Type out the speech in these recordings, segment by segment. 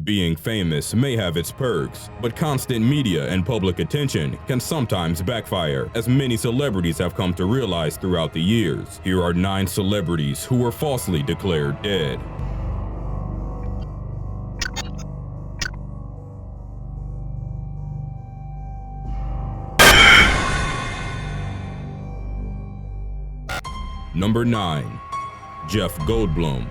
Being famous may have its perks, but constant media and public attention can sometimes backfire, as many celebrities have come to realize throughout the years. Here are 9 celebrities who were falsely declared dead. Number 9. Jeff Goldblum.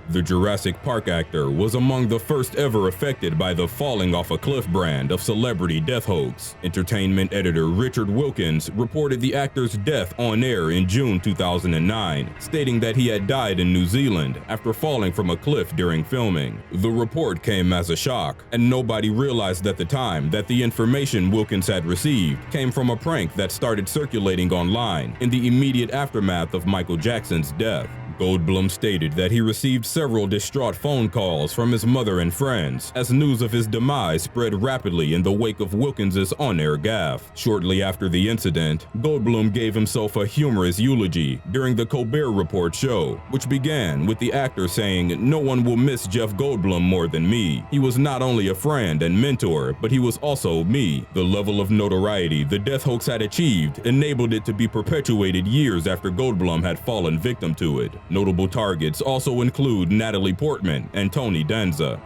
The Jurassic Park actor was among the first ever affected by the falling off a cliff brand of celebrity death hoax. Entertainment editor Richard Wilkins reported the actor's death on air in June 2009, stating that he had died in New Zealand after falling from a cliff during filming. The report came as a shock, and nobody realized at the time that the information Wilkins had received came from a prank that started circulating online in the immediate aftermath of Michael Jackson's death. Goldblum stated that he received several distraught phone calls from his mother and friends as news of his demise spread rapidly in the wake of Wilkins' on-air gaffe. Shortly after the incident, Goldblum gave himself a humorous eulogy during the Colbert Report show, which began with the actor saying, "No one will miss Jeff Goldblum more than me. He was not only a friend and mentor, but he was also me." The level of notoriety the death hoax had achieved enabled it to be perpetuated years after Goldblum had fallen victim to it. Notable targets also include Natalie Portman and Tony Danza.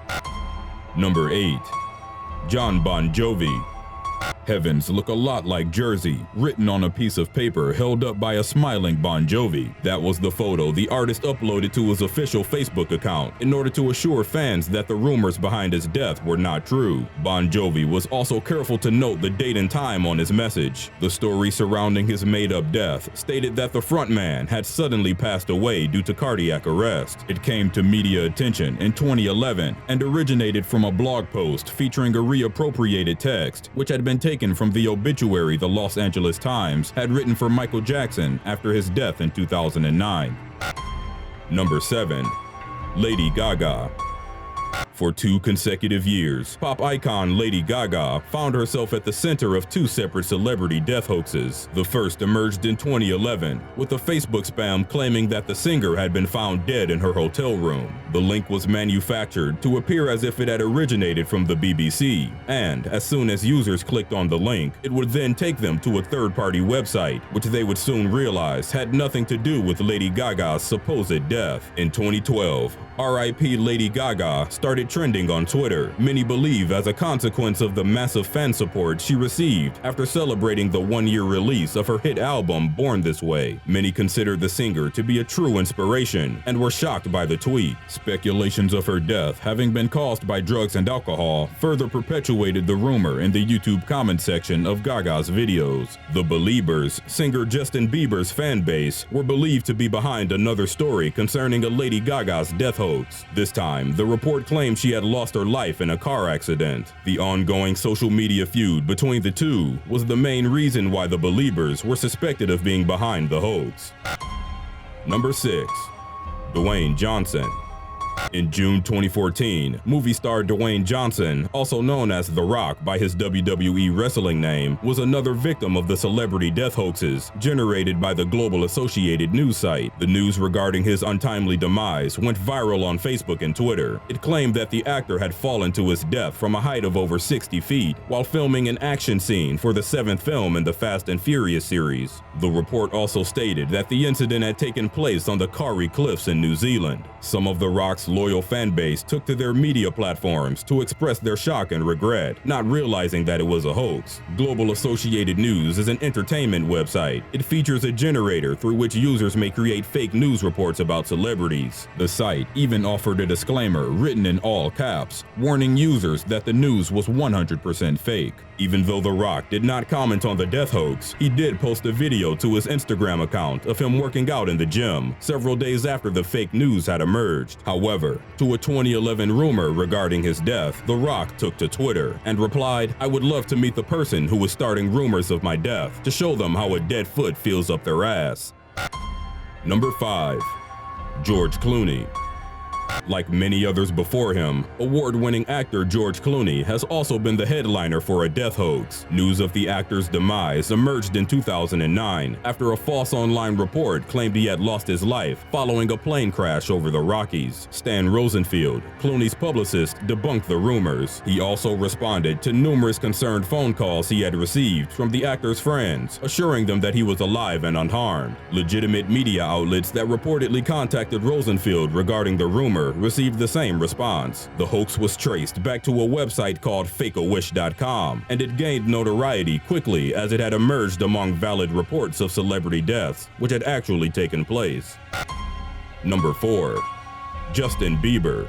Number 8. Jon Bon Jovi. Heavens look a lot like Jersey, written on a piece of paper held up by a smiling Bon Jovi. That was the photo the artist uploaded to his official Facebook account in order to assure fans that the rumors behind his death were not true. Bon Jovi was also careful to note the date and time on his message. The story surrounding his made-up death stated that the frontman had suddenly passed away due to cardiac arrest. It came to media attention in 2011 and originated from a blog post featuring a reappropriated text, which had been taken from the obituary the Los Angeles Times had written for Michael Jackson after his death in 2009. Number 7. Lady Gaga. For 2 consecutive years, pop icon Lady Gaga found herself at the center of 2 separate celebrity death hoaxes. The first emerged in 2011, with a Facebook spam claiming that the singer had been found dead in her hotel room. The link was manufactured to appear as if it had originated from the BBC, and as soon as users clicked on the link, it would then take them to a third-party website, which they would soon realize had nothing to do with Lady Gaga's supposed death. In 2012, R.I.P. Lady Gaga started trending on Twitter, many believe as a consequence of the massive fan support she received after celebrating the 1-year release of her hit album Born This Way. Many considered the singer to be a true inspiration and were shocked by the tweet. Speculations of her death having been caused by drugs and alcohol further perpetuated the rumor in the YouTube comment section of Gaga's videos. The Beliebers, singer Justin Bieber's fan base, were believed to be behind another story concerning a Lady Gaga's death hoax. This time, the report claimed she had lost her life in a car accident. The ongoing social media feud between the two was the main reason why the Beliebers were suspected of being behind the hoax. Number 6. Dwayne Johnson. In June 2014, movie star Dwayne Johnson, also known as The Rock by his WWE wrestling name, was another victim of the celebrity death hoaxes generated by the Global Associated News site. The news regarding his untimely demise went viral on Facebook and Twitter. It claimed that the actor had fallen to his death from a height of over 60 feet while filming an action scene for the 7th film in the Fast and Furious series. The report also stated that the incident had taken place on the Kari Cliffs in New Zealand. Some of The Rock's loyal fan base took to their media platforms to express their shock and regret, not realizing that it was a hoax. Global Associated News is an entertainment website. It features a generator through which users may create fake news reports about celebrities. The site even offered a disclaimer written in all caps, warning users that the news was 100% fake. Even though The Rock did not comment on the death hoax, he did post a video to his Instagram account of him working out in the gym several days after the fake news had emerged. However, to a 2011 rumor regarding his death, The Rock took to Twitter and replied, "I would love to meet the person who was starting rumors of my death to show them how a dead foot feels up their ass." Number 5. George Clooney. Like many others before him, award-winning actor George Clooney has also been the headliner for a death hoax. News of the actor's demise emerged in 2009 after a false online report claimed he had lost his life following a plane crash over the Rockies. Stan Rosenfield, Clooney's publicist, debunked the rumors. He also responded to numerous concerned phone calls he had received from the actor's friends, assuring them that he was alive and unharmed. Legitimate media outlets that reportedly contacted Rosenfield regarding the rumor received the same response. The hoax was traced back to a website called fakeawish.com, and it gained notoriety quickly as it had emerged among valid reports of celebrity deaths which had actually taken place. Number 4. Justin Bieber.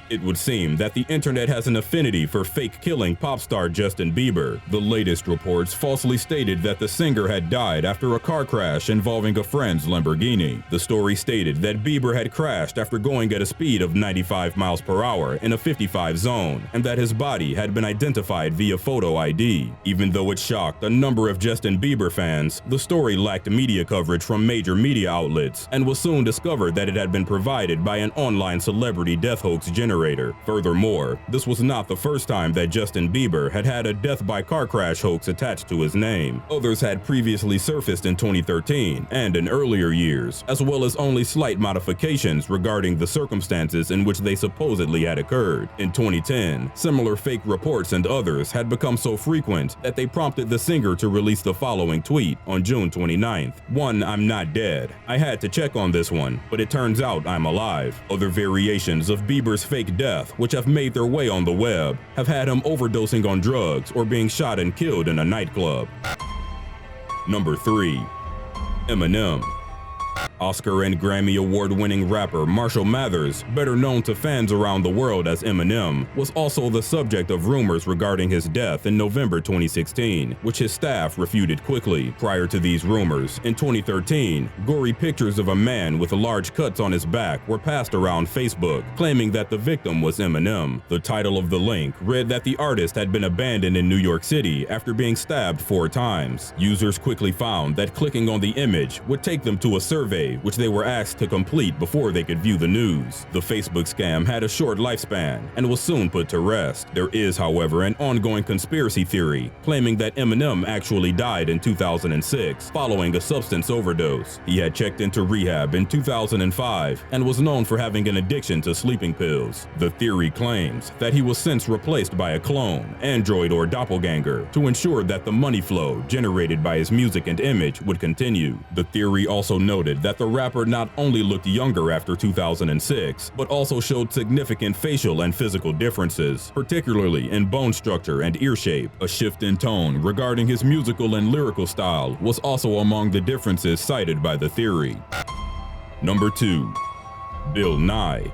It would seem that the internet has an affinity for fake-killing pop star Justin Bieber. The latest reports falsely stated that the singer had died after a car crash involving a friend's Lamborghini. The story stated that Bieber had crashed after going at a speed of 95 miles per hour in a 55 zone, and that his body had been identified via photo ID. Even though it shocked a number of Justin Bieber fans, the story lacked media coverage from major media outlets and was soon discovered that it had been provided by an online celebrity death hoax generator. Furthermore, this was not the first time that Justin Bieber had had a death by car crash hoax attached to his name. Others had previously surfaced in 2013 and in earlier years, as well as only slight modifications regarding the circumstances in which they supposedly had occurred. In 2010, similar fake reports and others had become so frequent that they prompted the singer to release the following tweet on June 29th. "1. I'm not dead. I had to check on this one, but it turns out I'm alive." Other variations of Bieber's fake death, which have made their way on the web, have had him overdosing on drugs or being shot and killed in a nightclub. Number 3. EMINEM. Oscar and Grammy award-winning rapper Marshall Mathers, better known to fans around the world as Eminem, was also the subject of rumors regarding his death in November 2016, which his staff refuted quickly. Prior to these rumors, in 2013, gory pictures of a man with large cuts on his back were passed around Facebook, claiming that the victim was Eminem. The title of the link read that the artist had been abandoned in New York City after being stabbed 4 times. Users quickly found that clicking on the image would take them to a survey which they were asked to complete before they could view the news. The Facebook scam had a short lifespan and was soon put to rest. There is, however, an ongoing conspiracy theory claiming that Eminem actually died in 2006 following a substance overdose. He had checked into rehab in 2005 and was known for having an addiction to sleeping pills. The theory claims that he was since replaced by a clone, android, or doppelganger to ensure that the money flow generated by his music and image would continue. The theory also noted that the rapper not only looked younger after 2006, but also showed significant facial and physical differences, particularly in bone structure and ear shape. A shift in tone regarding his musical and lyrical style was also among the differences cited by the theory. Number 2. Bill Nye.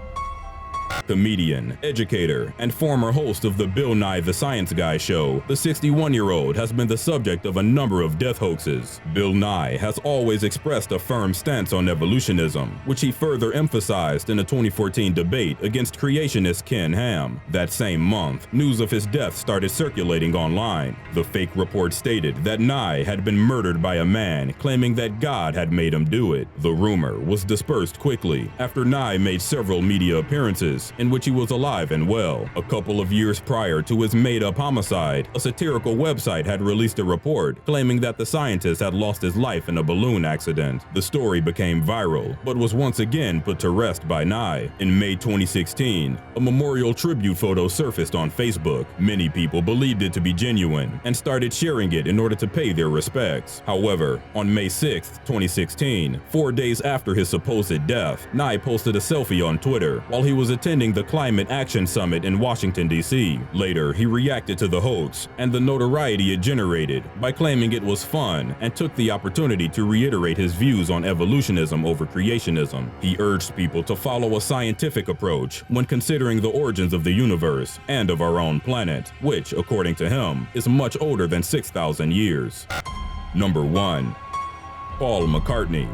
Comedian, educator, and former host of the Bill Nye the Science Guy show, the 61-year-old has been the subject of a number of death hoaxes. Bill Nye has always expressed a firm stance on evolutionism, which he further emphasized in a 2014 debate against creationist Ken Ham. That same month, news of his death started circulating online. The fake report stated that Nye had been murdered by a man claiming that God had made him do it. The rumor was dispersed quickly after Nye made several media appearances in which he was alive and well. A couple of years prior to his made-up homicide, a satirical website had released a report claiming that the scientist had lost his life in a balloon accident. The story became viral, but was once again put to rest by Nye. In May 2016, a memorial tribute photo surfaced on Facebook. Many people believed it to be genuine and started sharing it in order to pay their respects. However, on May 6, 2016, 4 days after his supposed death, Nye posted a selfie on Twitter while he was attending the Climate Action Summit in Washington, D.C. Later, he reacted to the hoax and the notoriety it generated by claiming it was fun and took the opportunity to reiterate his views on evolutionism over creationism. He urged people to follow a scientific approach when considering the origins of the universe and of our own planet, which, according to him, is much older than 6,000 years. Number 1. Paul McCartney.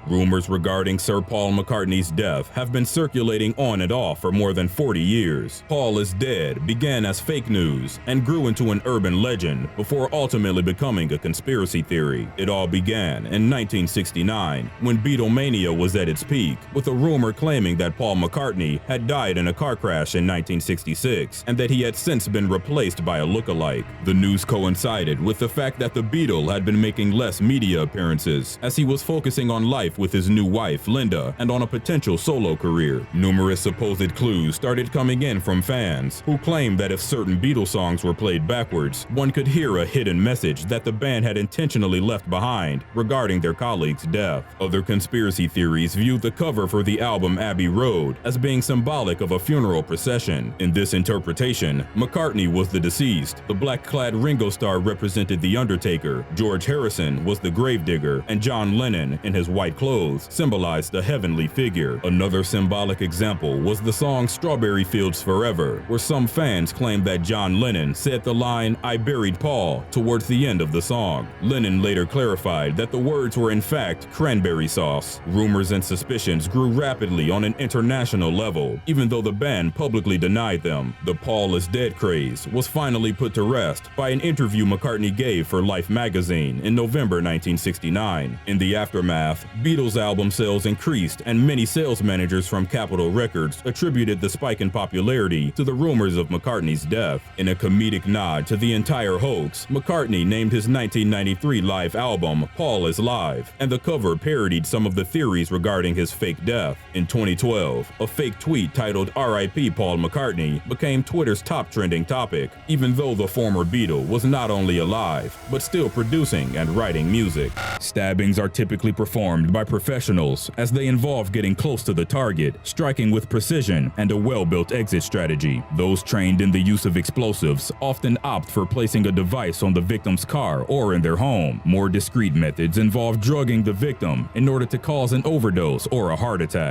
Rumors regarding Sir Paul McCartney's death have been circulating on and off for more than 40 years. Paul is dead began as fake news and grew into an urban legend before ultimately becoming a conspiracy theory. It all began in 1969 when Beatlemania was at its peak, with a rumor claiming that Paul McCartney had died in a car crash in 1966 and that he had since been replaced by a lookalike. The news coincided with the fact that the Beatle had been making less media appearances as he was focusing on life with his new wife, Linda, and on a potential solo career. Numerous supposed clues started coming in from fans who claimed that if certain Beatles songs were played backwards, one could hear a hidden message that the band had intentionally left behind regarding their colleague's death. Other conspiracy theories viewed the cover for the album Abbey Road as being symbolic of a funeral procession. In this interpretation, McCartney was the deceased, the black-clad Ringo Starr represented the Undertaker, George Harrison was the gravedigger, and John Lennon, in his white clothes, symbolized the heavenly figure. Another symbolic example was the song Strawberry Fields Forever, where some fans claimed that John Lennon said the line, "I buried Paul," towards the end of the song. Lennon later clarified that the words were in fact cranberry sauce. Rumors and suspicions grew rapidly on an international level, even though the band publicly denied them. The Paul is dead craze was finally put to rest by an interview McCartney gave for Life magazine in November 1969. In the aftermath, Beatles album sales increased and many sales managers from Capitol Records attributed the spike in popularity to the rumors of McCartney's death. In a comedic nod to the entire hoax, McCartney named his 1993 live album Paul is Live, and the cover parodied some of the theories regarding his fake death. In 2012, a fake tweet titled "R.I.P. Paul McCartney" became Twitter's top trending topic, even though the former Beatle was not only alive, but still producing and writing music. Stabbings are typically performed by professionals as they involve getting close to the target, striking with precision, and a well-built exit strategy. Those trained in the use of explosives often opt for placing a device on the victim's car or in their home. More discreet methods involve drugging the victim in order to cause an overdose or a heart attack.